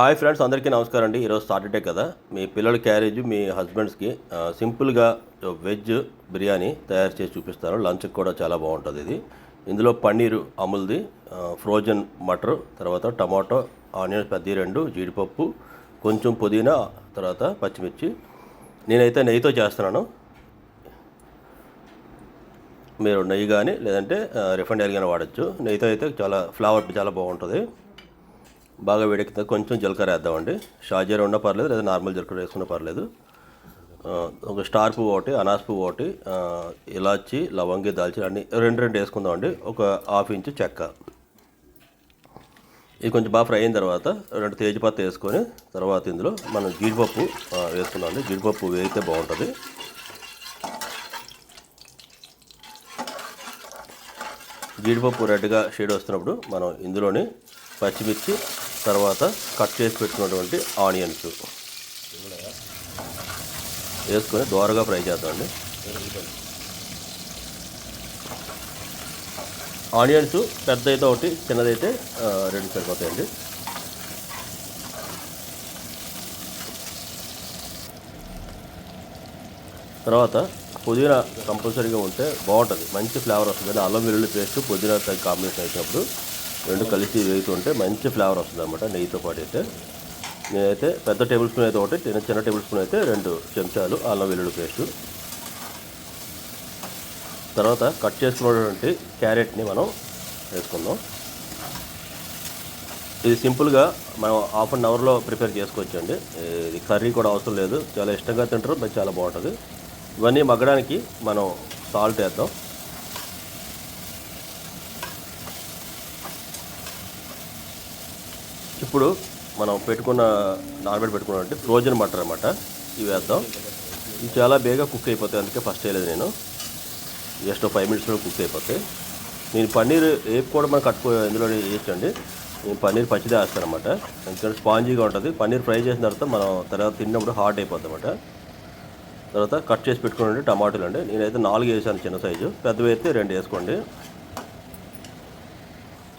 Hi friends, అందరికీ నమస్కారం అండి. ఈరోజు సాటర్డే కదా, మీ పిల్లల క్యారేజ్ మీ హస్బెండ్స్కి సింపుల్గా వెజ్ బిర్యానీ తయారు చేసి చూపిస్తాను. లంచ్కి కూడా చాలా బాగుంటుంది ఇది. ఇందులో పన్నీరు అమూల్ది, ఫ్రోజన్ మటర్, తర్వాత టమాటో, ఆనియన్స్ పెద్ద 2, జీడిపప్పు, కొంచెం పుదీనా, తర్వాత పచ్చిమిర్చి. నేనైతే నెయ్యితో చేస్తున్నాను. మీరు నెయ్యి కానీ లేదంటే రిఫైండ్ ఆయిల్ కానీ వాడచ్చు. నెయ్యితో అయితే ఫ్లేవర్ చాలా బాగుంటుంది. బాగా వేడెక్కితే కొంచెం జీలకర్ర వేద్దామండి. షాజీరా ఉన్నా పర్లేదు, లేదా నార్మల్ జీలకర్ర వేసుకున్నా పర్లేదు. ఒక స్టార్ పువ్వు ఒకటి, అనాస్ పువ్వు ఒకటి, ఇలాచి, లవంగి, దాల్చిన అన్ని రెండు వేసుకుందామండి. ఒక 1/2 ఇంచు చెక్క. ఇది కొంచెం బాగా ఫ్రై అయిన తర్వాత 2 తేజ్పత్తా వేసుకొని తర్వాత ఇందులో మనం జీడిపప్పు వేసుకుందామండి. జీడిపప్పు వేయితే బాగుంటుంది. జీడిపప్పు రెడ్గా షేడ్ వస్తున్నప్పుడు మనం ఇందులోని పచ్చిమిర్చి, తర్వాత కట్ చేసి పెట్టుకున్నటువంటి ఆనియన్స్ వేసుకొని దోరగా ఫ్రై చేద్దామండి. ఆనియన్స్ పెద్దదైతే ఒకటి, చిన్నదైతే 2 సరిపోతాయండి. తర్వాత పుదీనా కంపల్సరీగా ఉంటే బాగుంటుంది, మంచి ఫ్లేవర్ వస్తుంది. అల్లం వెల్లుల్లి పేస్ట్, పుదీనా కాంబినేషన్ అయినప్పుడు 2 కలిసి వేగుతుంటే మంచి ఫ్లేవర్ వస్తుంది అన్నమాట నెయ్యితో పాటు. అయితే నేనైతే పెద్ద టేబుల్ స్పూన్ అయితే ఒకటి, చిన్న టేబుల్ స్పూన్ అయితే 2 చెంచాలు అల్లం వెల్లుల్లి పేస్టు. తర్వాత కట్ చేసుకున్నటువంటి క్యారెట్ని మనం వేసుకుందాం. ఇది సింపుల్గా మనం 1/2 అవర్లో ప్రిపేర్ చేసుకోవచ్చండి. ఇది కర్రీ కూడా అవసరం లేదు, చాలా ఇష్టంగా తింటారు, మరి చాలా బాగుంటుంది. ఇవన్నీ మగ్గడానికి మనం సాల్ట్ వేద్దాం. ఇప్పుడు మనం నానబెట్టి పెట్టుకున్నటువంటి ఫ్రోజన్ మటర్ అన్నమాట, ఇవి వేద్దాం. ఇవి చాలా బేగా కుక్ అయిపోతాయి, అందుకే ఫస్ట్ వేయలేదు నేను. జస్ట్ 5 మినిట్స్లో కుక్ అయిపోతాయి. నేను పన్నీర్ వేపు కూడా మనం ఇందులో వేయచ్చండి. నేను పన్నీర్ పచ్చిదే వేస్తాను అన్నమాట, ఎందుకంటే స్పాంజీగా ఉంటుంది. పన్నీర్ ఫ్రై చేసిన తర్వాత తిన్నప్పుడు హాట్ అయిపోతుంది అన్నమాట. తర్వాత కట్ చేసి పెట్టుకుని టమాటాలు అండి, నేనైతే 4 వేసాను చిన్న సైజు, పెద్దవి అయితే 2 వేసుకోండి.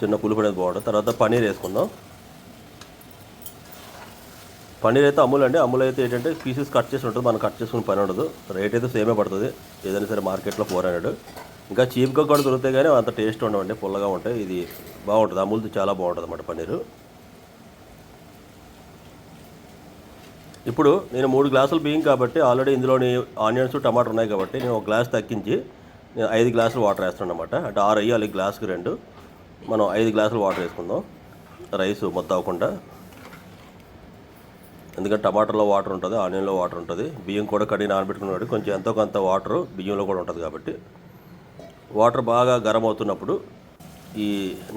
చిన్న పులుపు అనేది బాగుంటుంది. తర్వాత పన్నీర్ వేసుకుందాం. పన్నీర్ అయితే అమూల్ అండి. అమూల్ అయితే ఏంటంటే పీసెస్ కట్ చేసి ఉంటుంది, మనం కట్ చేసుకుని పని ఉండదు. రేట్ అయితే సేమే పడుతుంది, ఏదైనా సరే మార్కెట్లో 400. ఇంకా చీప్గా కూడా దొరుకుతాయి, కానీ అంత టేస్ట్ ఉండవండి, పుల్లగా ఉంటాయి. ఇది బాగుంటుంది, అమూల్ది చాలా బాగుంటుంది అన్నమాట పన్నీరు. ఇప్పుడు నేను 3 గ్లాసులు బియ్యం కాబట్టి ఆల్రెడీ ఇందులోని ఆనియన్స్, టమాటో ఉన్నాయి కాబట్టి నేను 1 గ్లాస్ తగ్గించి నేను 5 గ్లాసులు వాటర్ వేస్తున్నాను అన్నమాట. అంటే 6 వేయాలి గ్లాసుకి 2. మనం 5 గ్లాసులు వాటర్ వేసుకుందాం, రైస్ మొత్తం అవ్వకుండా. ఎందుకంటే టమాటాలో వాటర్ ఉంటుంది, ఆనియన్లో వాటర్ ఉంటుంది, బియ్యం కూడా కడిగి నానబెట్టుకున్నాడు, కొంచెం ఎంతో కొంత వాటరు బియ్యంలో కూడా ఉంటుంది. కాబట్టి వాటర్ బాగా గరం అవుతున్నప్పుడు ఈ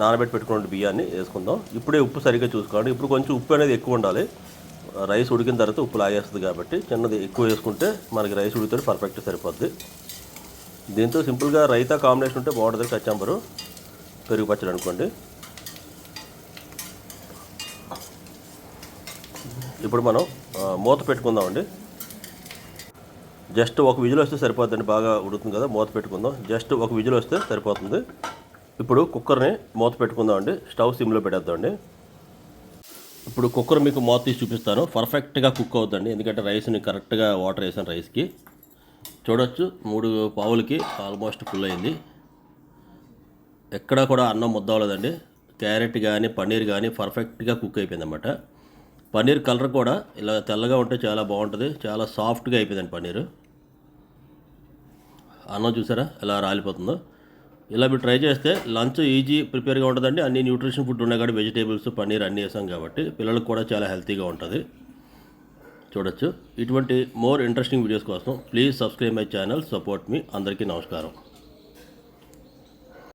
నానబెట్టి పెట్టుకున్న బియ్యాన్ని వేసుకుందాం. ఇప్పుడే ఉప్పు సరిగ్గా చూసుకోండి. ఇప్పుడు కొంచెం ఉప్పు అనేది ఎక్కువ ఉండాలి, రైస్ ఉడికిన తర్వాత ఉప్పు లాగేస్తుంది కాబట్టి చిన్నది ఎక్కువ వేసుకుంటే మనకి రైస్ ఉడికితే పర్ఫెక్ట్ సరిపోద్ది. దీంతో సింపుల్గా రైతా కాంబినేషన్ ఉంటే బాగుంటుంది. కచ్చాంబరు, పెరుగు పచ్చడి అనుకోండి. ఇప్పుడు మనం మూత పెట్టుకుందామండి. జస్ట్ 1 విజిల్ వస్తే సరిపోతుందండి, బాగా ఉడుకుతుంది కదా. మూత పెట్టుకుందాం, జస్ట్ 1 విజిల్ వస్తే సరిపోతుంది. ఇప్పుడు కుక్కర్ని మూత పెట్టుకుందామండి, స్టవ్ సిమ్లో పెట్టేద్దామండి. ఇప్పుడు కుక్కర్ మీకు మూత తీసి చూపిస్తాను. పర్ఫెక్ట్గా కుక్ అవుతుందండి, ఎందుకంటే రైస్ని కరెక్ట్గా వాటర్ వేసాను రైస్కి. చూడొచ్చు 3 పావులకి ఆల్మోస్ట్ ఫుల్ అయింది, ఎక్కడా కూడా అన్నం ముద్ద అవ్వలేదండి. క్యారెట్ కానీ పన్నీర్ కానీ పర్ఫెక్ట్గా కుక్ అయిపోయింది అన్నమాట. పన్నీర్ కలర్ కూడా ఇలా తెల్లగా ఉంటే చాలా బాగుంటుంది, చాలా సాఫ్ట్గా అయిపోయిందండి పన్నీరు. అన్నం చూసారా ఎలా రాలిపోతుందో. ఇలా మీరు ట్రై చేస్తే లంచ్ ఈజీ ప్రిపేర్గా ఉంటుందండి. అన్ని న్యూట్రిషన్ ఫుడ్ ఉన్నాయి కాబట్టి వెజిటేబుల్స్, పన్నీర్ అన్నీ వేసాం కాబట్టి పిల్లలకు కూడా చాలా హెల్తీగా ఉంటుంది. చూడొచ్చు. ఇటువంటి మోర్ ఇంట్రెస్టింగ్ వీడియోస్ కోసం please subscribe my channel, support me. అందరికీ నమస్కారం.